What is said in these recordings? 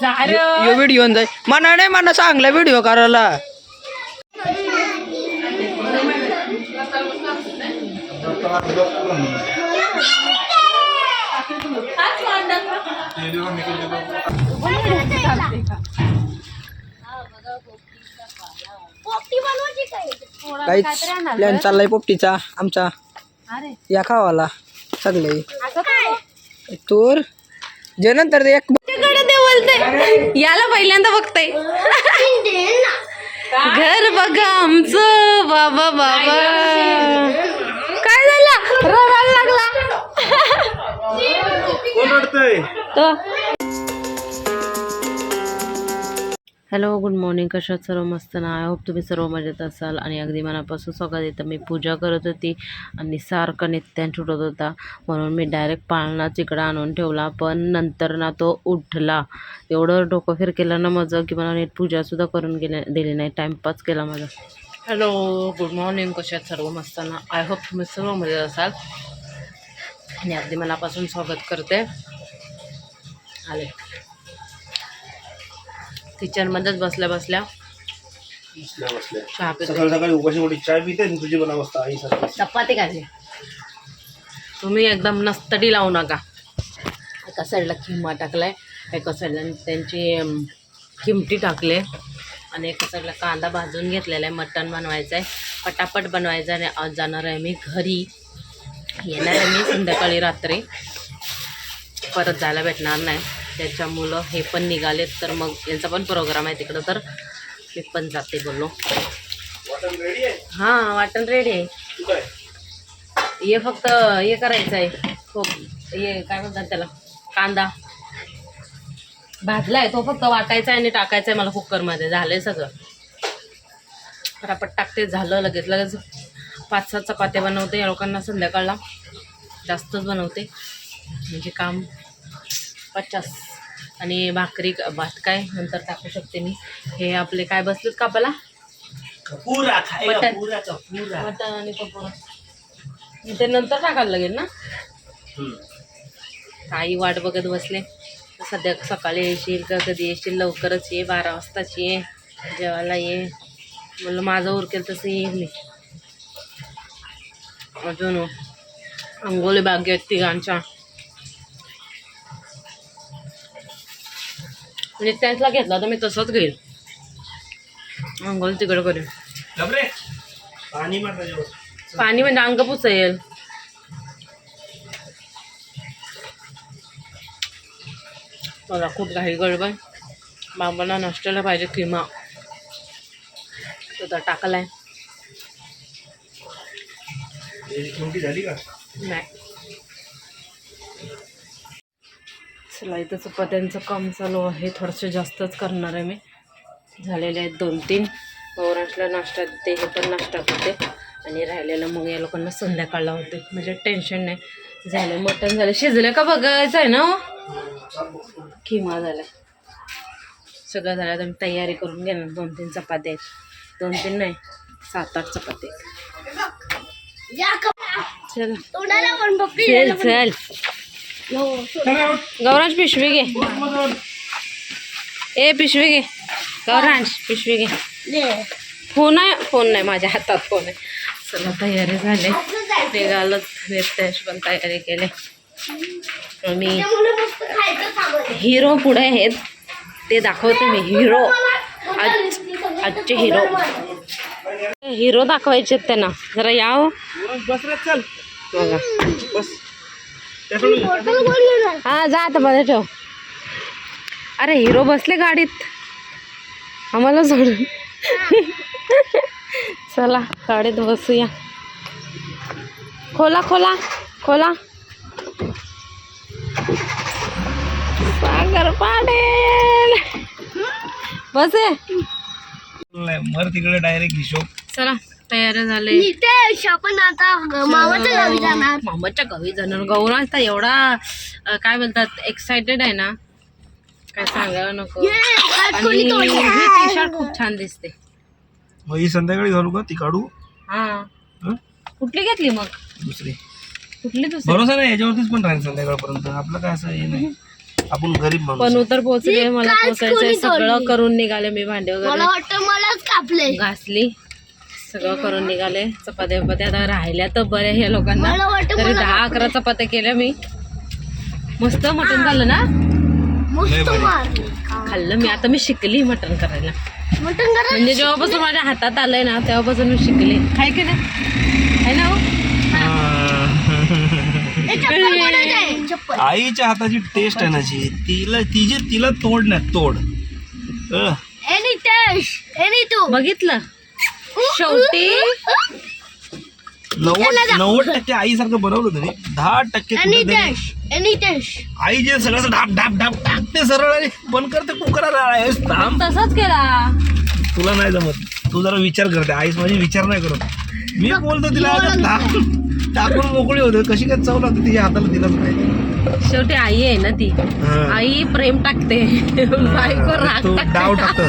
Video जाय मना नाही मना चांगला व्हिडिओ करायला. काहीच प्लॅन चाललाय पोपटीचा आमचा. या खावाला सगळे तूर जे नंतर एक याला पहिल्यांदा बघताय. घर बघा आमचं बाबा बाबा. काय झालं रडायला लागला तो. Hello good morning. कशात सर्व मस्त ना. आय होप तुम्ही सर्व मजेत असाल आणि अगदी मनापासून स्वागत येतं. मी पूजा करत होती आणि सारखं नित्यान सुटत होता म्हणून मी डायरेक्ट पाळणाच इकडं आणून ठेवला. पण नंतर ना तो उठला. एवढं डोकं फिर केलं ना माझं की मला नीट पूजासुद्धा करून दिली नाही. टाईमपास केला माझा. Hello good morning. कशात सर्व मस्त ना. आय होप तुम्ही सर्व मजेत असाल आणि अगदी मनापासून स्वागत करते. आले किचनमध्येच बसल्या बसल्या चहा पिते. सकाळी उपाशी मोठी चाय पिते तुझी बनावस्था आई चपाती खाल्ली. तुम्ही एकदम नस्तडी लावू नका. एका साईडला किमा टाकलाय, एका साईडला त्यांची किमटी टाकले आणि एका साईडला कांदा भाजून घेतलेला आहे. मटण बनवायचं आहे, पटापट बनवायचं आहे. आणि आज जाणार आहे मी घरी. येणार आहे मी संध्याकाळी रात्री. परत जायला भेटणार नाही त्याच्यामुळं हे पण निघालेत. तर मग यांचा पण प्रोग्राम आहे तिकडं, तर मी पण जाते बोललो. हां वाटण रेडी आहे. हे फक्त हे करायचं आहे. खूप हे काय म्हणतात त्याला, कांदा भाजला आहे तो फक्त वाटायचा आहे आणि टाकायचं आहे मला कुकरमध्ये. झालं आहे सगळं. पटापट टाकते. झालं लगेच लगेच. 5-7 चपात्या बनवते या लोकांना. संध्याकाळला जास्तच बनवते म्हणजे काम 50. आणि भाकरी भात काय नंतर टाकू शकते मी. हे आपले काय बसलेत कापाला मटण आणि कपूर ते नंतर टाकायला लागेल ना. काही वाट बघत बसले. सध्या सकाळी येशील का कधी येशील. लवकरच ये, 12 वाजताच ये, जेवायला ये. म्हणलं माझं उरकेल तसं येईल मी. अजून अंघोळी बाकी आहेत तिघांच्या. नित्यांशला घेतला तर मी तसंच घेईल. अंघोळ तिकडं करेन. पाणी म्हणजे अंग पुसेल. मला खूप घाई गडबड. बाबांना नाश्त्याला पाहिजे किमा, तो तर टाकलाय. नाही चला इथं चपात्यांचं काम चालू आहे. थोडंसं जास्तच करणार आहे मी. झालेले आहेत 2-3. गौरांशला नाश्ता देते, हे पण नाश्ता करते आणि राहिलेलं मग या लोकांना संध्याकाळला होते. म्हणजे टेन्शन नाही. झालं मटण झालं. शिजलं का बघायचं आहे ना. किमा झालं सगळं झालं. तर मी तयारी करून घेणार. 2-3 चपात्या आहेत. 2-3 नाही 7-8 चपात्या आहेत. चल चल गौरांश पिशवी घे. ए पिशवी घे गौरांश, पिशवी घे. फोन नाही माझ्या हातात. फोन आहे. चला तयारी झाली. निघालं. नित्याश पण तयारी केली. मी हिरो पुढे आहेत ते दाखवते मी. हिरो आजचे हिरो दाखवायचे त्यांना. जरा याव बघा. हा जा आता मध्ये ठेव. अरे हिरो बसले गाडीत आम्हाला सोडून. चला गाडीत बसूया. खोला खोला खोला. सागर पाडेल बसे मर तिकडे डायरेक्ट हिशोब. चला तयार झाले. आपण आता मामाच्या गावी जाणार. मामाच्या गावी जाणार. गौरांश तर एवढा काय बोलतात एक्सायटेड आहे ना, काय सांगायला नको. आणि टी शर्ट खूप छान दिसते. मग ही संध्याकाळी घालू का ती काढू. हा कुठली घेतली मग. दुसरी कुठली दुसरी. भरोसा नाही याच्यावरतीच पण राहील संध्याकाळपर्यंत. आपलं काय असं हे नाही. आपण गरीब पण माणूस उतर पोहोचले, मला काच पोचायचंय. कोणी सगळं तोडली? करून निघाले मी, भांडे मला वगैरे वाटतं मलाच कापले. घासली, सगळं करून निघाले. चपात्या बिपात्या आता राहिल्या तर बऱ्या ह्या लोकांना. मला वाटतं तरी मला 10-11 चपात्या केल्या मी. मस्त मटण झालं ना, मस्त मार खाल्लं मी. आता मी शिकली मटण करायला. मटण करा. म्हणजे जेव्हापासून माझ्या हातात आलंय ना तेव्हापासून मी शिकले. काय की नाही, आहे ना हो? ए, चप्पल कोणाचं आहे? चप्पल. आईच्या हाताची टेस्ट आहे ना जी, तिला तोड नाही तोड. एनी टेस्ट एनी तू बघितलं शेवटी 90% आईसारखं बनवलं तरी 10% एनी कुठेतरी टेस्ट एनी टेस्ट. आई जे सगळं ढाप ढाप ढाप टाकते सरळ आणि बंद करते कुकराला. तसाच केला. तुला नाही जमत, तू जरा विचार करते. आईस माझी विचार नाही करत. मी बोलतो तिला टाकून मोकळी होते. कशी काय चव लागते तिच्या हाताला तिलाच नाही. शेवटी आई आहे ना ती. आई प्रेम टाकते, बायको राग तू डाव टाकते.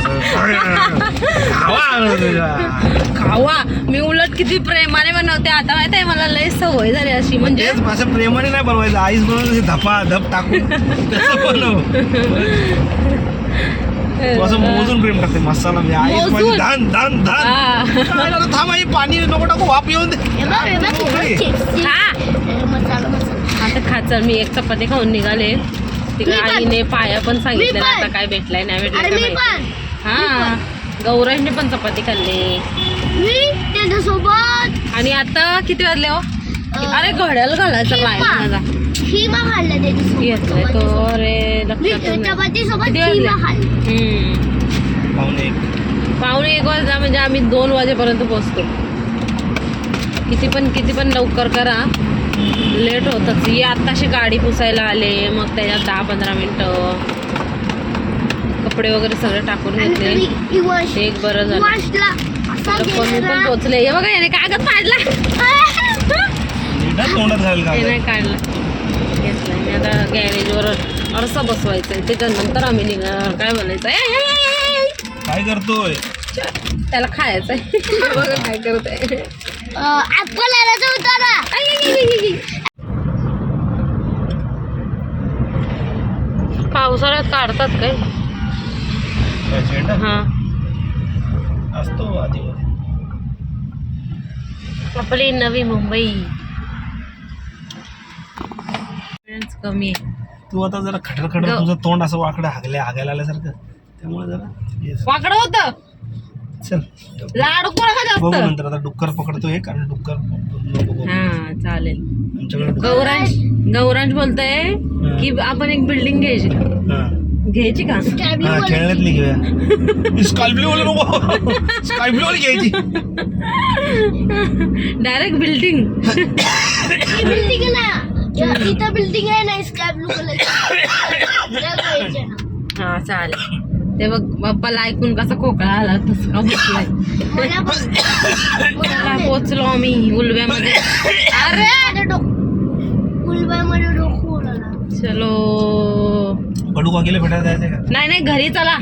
खावा, मी उलट किती प्रेमाने बनवते. आता माहिती आहे मला लय सवय झाली अशी. म्हणजे तेच माझ्या प्रेमाने नाही बनवायचं. आईस बनवलं धपा धप टाकून तसं बनव. तू असं मोजून प्रेम टाकते मसाला. म्हणजे आईस माझी धान धान धान. थांब आई, पाणी नको टाकू, वाफ येऊन दे. मसाला मसाला. आता खाचल. मी एक चपाती खाऊन निघाले. तिकडे आईने पाया पण सांगितलं ना, आता काय भेटलाय नाही भेटलाय अरे काय मी माहिती. पण हा, गौरांनी पण चपाती खाल्ली. मी त्याच्यासोबत. आणि आता किती वाजले हो? अरे घड्याला घालायचं राहिला माझा. खिमा खाल्ला घेतलाय त्याच्यासोबत. तो. अरे मी लक्षात नाही. चपाती सोबत किती वाजले? खिमा खाल्ला. पाहुणे 1 वाजता म्हणजे आम्ही 2 वाजेपर्यंत पोहोचतो. किती पण लवकर करा, लेट होतच. ये आत्ताशी गाडी पुसायला आले, मग त्याच्यात 10-15 मिनटं कपडे वगैरे सगळे टाकून घेतले. एक बरं झालं. पण पोचले. हे बघा, याने कागद पाडला. तोंडात घाल हे नाही काढला, घेतलाय मी. आता गॅरेजवर आरसा बसवायचा आहे, त्याच्यानंतर आम्ही निघणार. काय बोलायचं काय करतोय? त्याला खायचं आहे. बघा काय करत आहे. ऍपल आणायचा होता ना. पावसाळ्यात काढतात काय? हा, असतो आधी आपली नवी मुंबई. कमी आहे. तू आता जरा खटर तुझं तोंड असं वाकडं हागायला आल्यासारखं, त्यामुळे जरा वाकडं होतं. चल लाडू कोणा का बघू जास्त. नंतर. आता डुक्कर पकडतोय, कारण डुक्कर हा चालेल. आमच्याकडे गौरांश बोलतोय की आपण एक बिल्डिंग घ्यायची. घ्यायची का? खेळण्यातली घेऊया. स्काय ब्लू वाली नको, स्काय ब्लू वाली घ्यायची. Direct building. बिल्डिंग ना, इथं बिल्डिंग आहे ना स्काय ब्लू कलर. हा चालेल. ते बघ बाप्पाला ऐकून कसा खोकळा आला, तसं का बसलाय. पोचलो आम्ही उलव्यामध्ये. अरे उलव्यामध्ये डोकं उडाला. चलो. बडू काकीला भेटायला जायचं का? नाही घरी चला.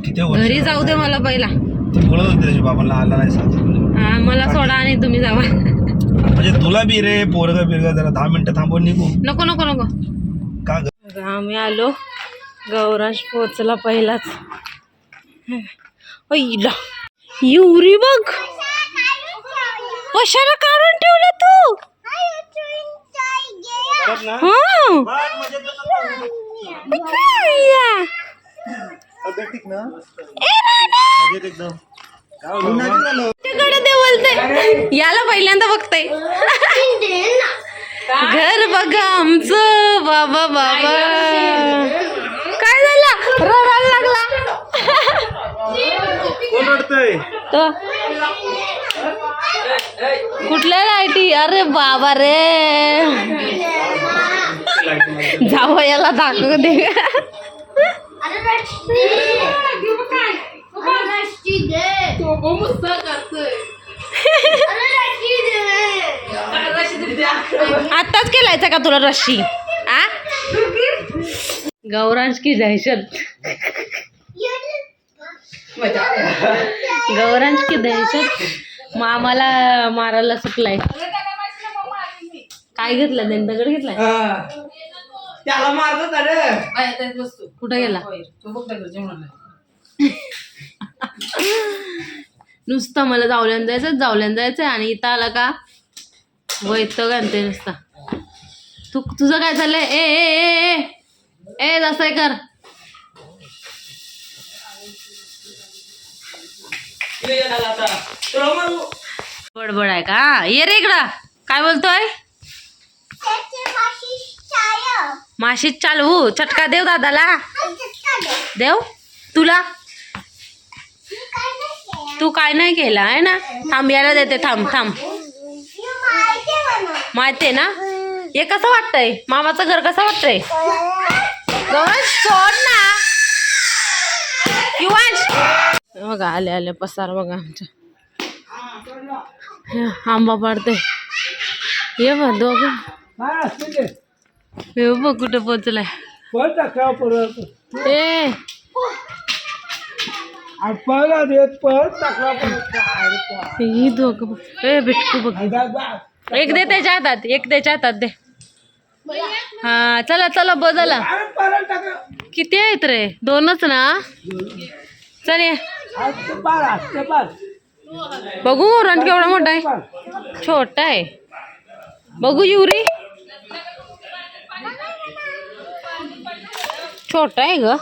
किती वर्ष घरी जाऊ दे मला पहिला. ती बोलत होती त्याच्या बाबाला आला नाही सांगतो. हा, मला सोडा आणि तुम्ही जावा. म्हणजे तुला बी रे पोरगा बिरगा जरा 10 मिनिटं थांबून निघू. नको नको नको. का ग? आम्ही आलो. गौरांश पोचला पहिलाच. युरी बघ कशाला काढून ठेवलं तू. याला पहिल्यांदा बघताय. घर बघा आमचं. बाबा बाबा काय झालं, रडायला लागला. कोण रडतंय? तो कुठल्या लाईटी. अरे बाबा रे, जावं याला दाखव दे. आताच केलायचा का तुला रशी? आ गौरांश की दहशत. गौरांश की दहशत मामाला मारायला सुटलाय. काय घेतलं? दगड घेतलाय. त्याला मारतो तर कुठं गेला नुसतं मला जावल्यान जायचं आणि इथं आला का वैतग आणते नुसता. तुझं काय झालंय? ए ए ए ए जसं कर. बडबड आहे का? ये रे इकडं. काय बोलतोय? माशीच चालू. चटका देव दादाला. देव तुला. तू काय नाही केला आहे ना. थांब यायला देते. थांब थांब. माहिती ना हे कसं वाटतंय? मामाचं घर कसं वाटतंय? सोड ना बघा. आले आले पसार बघा आमच्या. आंबा पाडते. ये बघ दोघं. हे बघ कुठं पोचलाय. ए ही दोघं. ए बिटकू बघ. एक दे त्याच्या हातात. एक त्याच्या हातात दे. हा चला चला बदला. किती आहेत रे? 2च ना. चल ये. बघू रंट केवढा मोठा आहे. छोटा आहे. बघू युरी. छोटा आहे ग.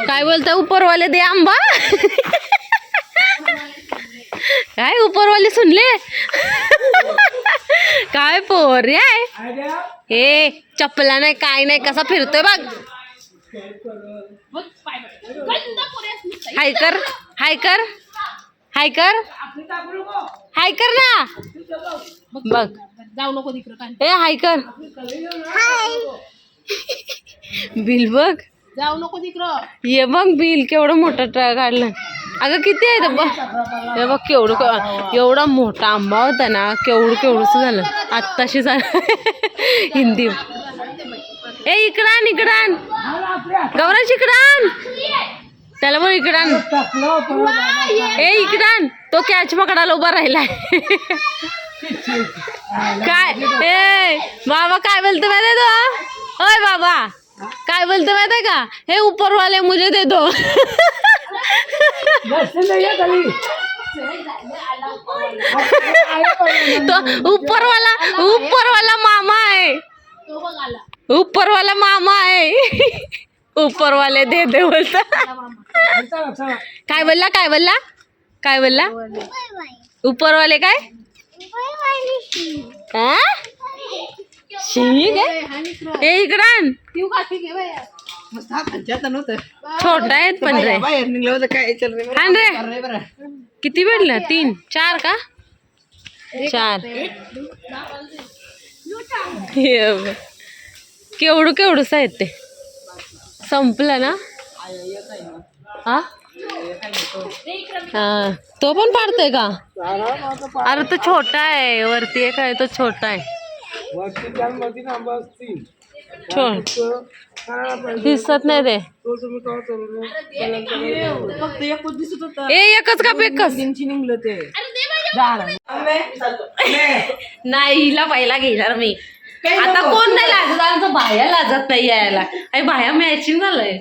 काय बोलता? ऊपरवाले दे आंबा. काय ऊपरवाले सुनले. काय पोर आहे. हे चप्पला नाही काय नाही कसा फिरतोय बघ. हाय कर हाय कर हाय कर हाय कर ना. बघ जाऊ नको तिकडं. ए हाय कर. बिल बघ. जाऊ नको तिकडं. ये बघ बिल केवढं मोठं काढलं. अगं किती आहे बघ. हे बघ केवढं. एवढा मोठा आंबा होता ना. केवढंच झालं आत्ताशी झालं. हिंदी. ए इकडान इकडान गौराज इकडान. त्याला मग इकडान. ए इकडान. तो कॅच पकडायला उभा राहिलाय. काय ए बाबा काय बोलतो माहिती तो? ओय बाबा काय बोलतो माहिती का? हे ऊपर वाले मुझे दे दो. तो ऊपर वाला मामा आहे. ऊपर वाला मामा आहे. ऊपर वाले दे दे बोलता. काय बोलला काय बोलला काय बोलला? ऊपर वाले काय शी हे इकडान. छोटा आहेत पण रे. बाहेर निघलं होतं काय हान रे. किती भेटलं? 3 4 का 4. केवढंच आहेत ते. संपलं ना. हा हा तो पण पाडतोय का? अरे तो छोटा आहे. वरती एक आहे तो छोटा आहे. दिसत नाही ते. एकच का एकच नाही. हिला पहिला घेणार मी. आता कोण नाही लाजत. आमचं बाया लाजत नाही यायला. आणि बाया मॅचिंग झालंय.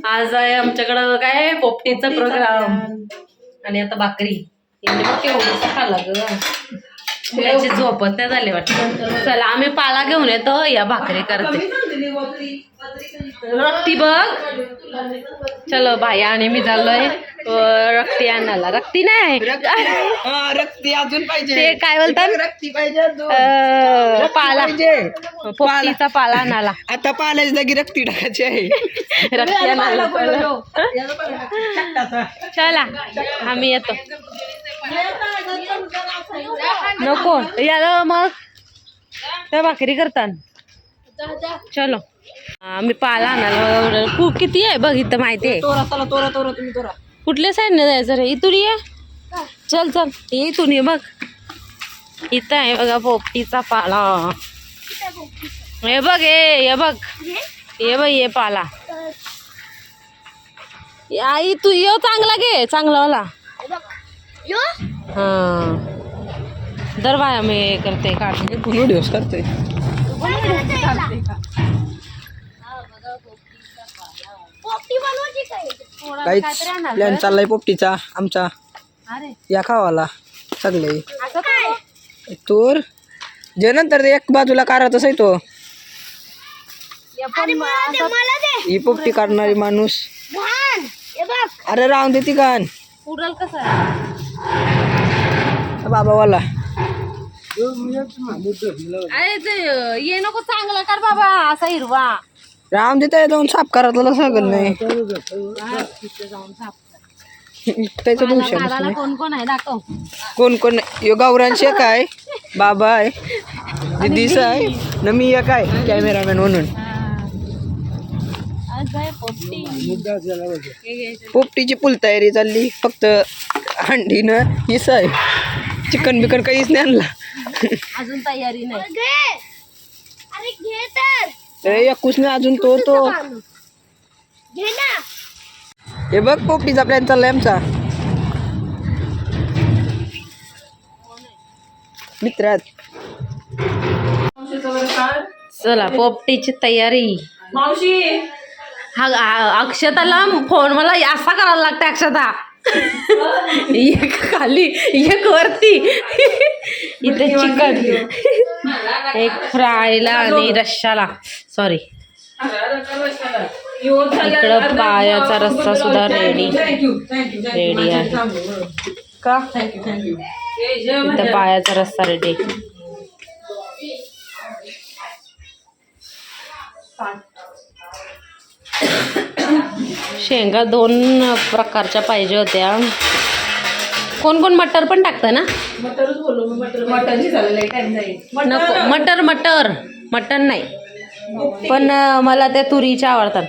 आज आहे आमच्याकडं काय पोपटीचा प्रोग्राम. आणि आता भाकरी. केवढं खाल्ला ग. त्याची झोपत नाही झाली वाटतं. चला आम्ही पाला घेऊन येतो. या भाकरी करते. रक्ती बघ. चलो भाया आणि मी चाललोय रक्ती आणायला. रक्ती नाही रक्ती अजून पाहिजे. ते काय बोलतात रक्ती पाहिजे. पाला पोपटीचा पाला आणायला. आता पाल्याची जागी रक्ती टाकायची आहे. रक्ती आणायला चला आम्ही येतो. नको याला मग त्या भाकरी करतात. चलो आम्ही पाला आणायला. खूप किती आहे बघ इथं माहिती आहे. तुम्ही तोरा. कुठल्या साईडने जायचं रे? इथून ये. चल चल इथून ये. बघ इथं आहे बघा पोपटीचा पाला. हे बघ हे बघ हे बघ हे पाला. आई तू ये चांगला घे. चांगला वाला. हा दर बाया मी करते काढते व्हिडिओज करतोय पोपटी बनवायची काय काहीच प्लॅन चाललाय पोपटीचा आमचा या खावाला सगळे तूर जे नंतर ते एक बाजूला काढतच आहे तो अरे मला दे ही पोपटी काढणारी माणूस घाण हे बघ अरे राहून दे ती गाण पुरल कसं बाबावाला अरे ते ये नको चांगला कर बाबा असा हिरवा राहून देत जाऊन साफ करायला सांगल नाही त्याचं दोष आहे. कोण कोण आहे दाखव कोण कोण यो गावरान शेक आहे बाबा आहे दिदीस आहे न मी एक आहे कॅमेरामॅन म्हणून पोपटीची फुल तयारी चालली फक्त हंडीनं हिस आहे चिकन बिकन काहीच नाही आणला अजून तयारी नाही घे अरे घे तर एकूच नाही अजून तो घे ना हे बघ पोपटीचा प्लॅन चाललाय आमचा मित्रात चला पोपटीची तयारी मावशी अक्षताला फोन मला असा करायला लागतं अक्षता एक खाली एक वरती इथे चिकन एक फ्रायला आणि रश्शाला सॉरी इकडं पायाचा रस्सा सुद्धा रेडी आहे का इथं पायाचा रस्सा रेडी शेंगा 2 प्रकारच्या पाहिजे होत्या कोण कोण मटर पण टाकतं ना नको मटन नाही पण मला त्या तुरीच्या आवडतात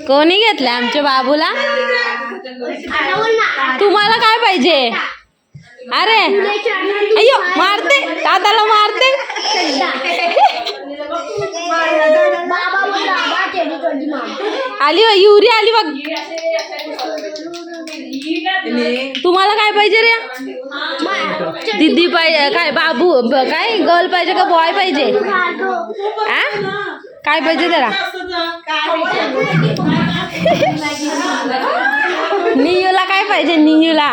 कोणी घेतलं आमच्या बाबूला तुम्हाला काय पाहिजे अरे अय्यो मारते दादाला मारते आली बघ युरी आली बघ तुम्हाला काय पाहिजे रे दीदी पाहिजे काय बाबू काय गर्ल पाहिजे का बॉय पाहिजे आ काय पाहिजे त्याला नियूला काय पाहिजे नियूला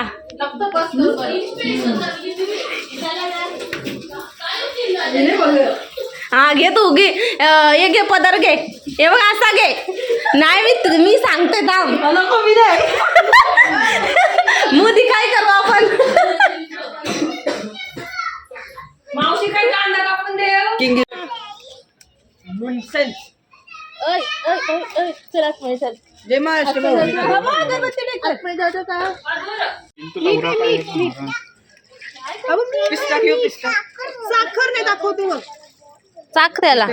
हा घे तू घे हे घे पदर घे हे बघ असा घे नाही मी सांगते थांब मोदी काय करू आपण मावशी काय कांदा कापून दे जय महाराष्ट्र साखर नाही दाखवते मग चाक त्याला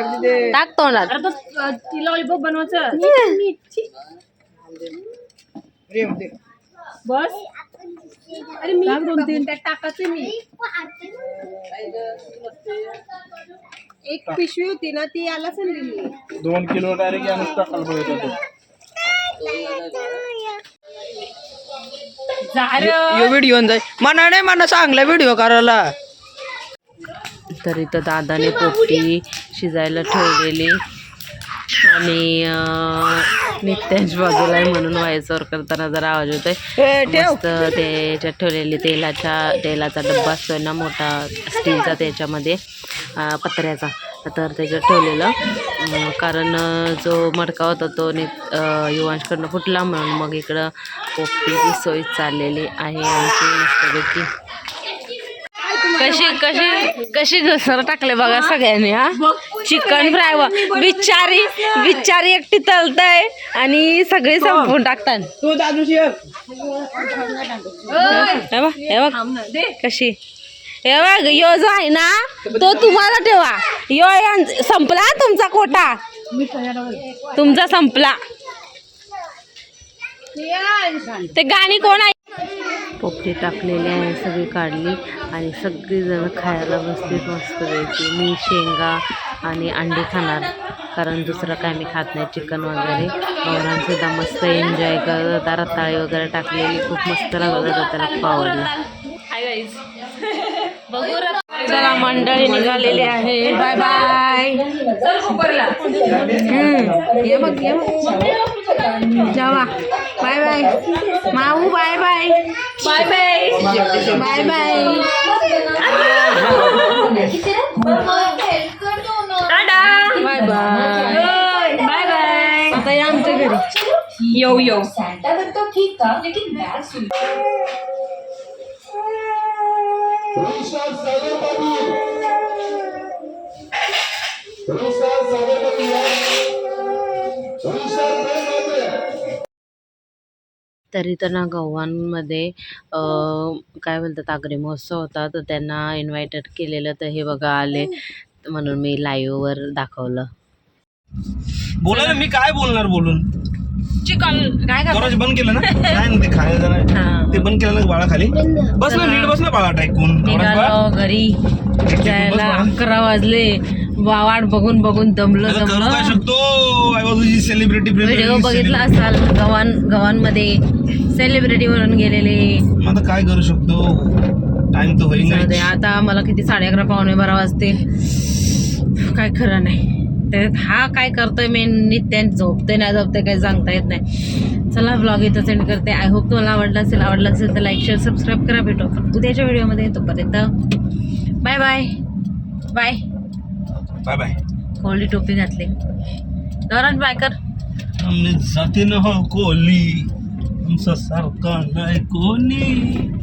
टाक तोंडात लॉलीपॉप बनवायचं बस अरे मी 2-3 त्यात टाकायचे मी एक पिशवी होती ना ती याला सांगितली 2 किलो डायरेक्ट यानंच टाकायला पाहिजे व्हिडिओ जाय मना नाही मना चांगला व्हिडिओ करायला तर इथं दादाने पोपटी शिजायला ठेवलेली आणि नित्यांश बाजूला आहे म्हणून व्हायचं करताना जरा आवाज होतोय मस्त त्याच्यात ठेवलेली तेलाचा डब्बा असतोय ना मोठा स्टीलचा त्याच्यामध्ये पत्र्याचा तर त्याच्यात ठेवलेलं कारण जो मडका होता तो युवांशकडनं फुटला म्हणून मग इकडं पोपटीची सोय चाललेली आहे आमची मस्तपैकी कशी घसर टाकले बघा सगळ्यांनी हा चिकन फ्राय बिचारी एकटी तलताय आणि सगळे संपवून टाकतात हे बघ कशी हे बघ यो जो आहे ना तो तुम्हाला ठेवा यो संपला तुमचा कोटा तुमचा संपला. ते गाणी कोण आहे? पोपटी टाकलेली आहे, सगळी काढली आणि सगळीजण खायला बसलीत मस्तपैकी. मी शेंगा आणि अंडी खाणार कारण दुसरं काय मी खात नाही, चिकन वगैरे. गौरांसुद्धा मस्त एन्जॉय करत होता, रताळी वगैरे टाकलेली, खूप मस्त लागत होता, त्याला खूप आवडलं. चला मंडळी निघालेली आहे, बाय बाय. ये बघ ये बघ, जावा बाय बाय माऊ, bye bye bye bye bye bye bye bye bye bye. आता या आमच्या घरी. येऊ तरी तर ना गव्हाणमध्ये काय बोलतात आगरी महोत्सव होता, तर त्यांना इन्व्हायटेड केलेलं, तर हे बघा आले, म्हणून मी लाईव्हवर दाखवलं. बोला ना, मी काय बोलणार बोलून. चिकन काय दरवाजे बंद केलं ना, नाही ना ते खायला जाणार, ते बंद केलं ना बाळा खाली. बस ना, नीट बस ना बाळा, टाकून निघालो घरी. जायला 11 वाजले. वाट बघून बघून दमलो. काय शकतो सेलिब्रिटी व्हिडिओ बघितला असाल, गव्हाणमध्ये सेलिब्रिटी म्हणून गेलेले. आता काय करू शकतो, टाइम तर होईल. आता मला किती 11:30 पावणे 12 वाजते, काय खरं नाही. त्यात हा काय करतोय मेन नित्यान, झोपते नाही झोपते काही सांगता येत नाही. चला ब्लॉग इथं सेंड करते. आय होप तुम्हाला आवडला असेल तर लाईक शेअर सबस्क्राईब करा. भेटू उद्याच्या व्हिडिओमध्ये. तोपर्यंत bye bye bye bye bye. Kohli टोपी घातली, गौरांश बाय कर. जाती न हो कोहली, आमचा सारखा नाही कोणी.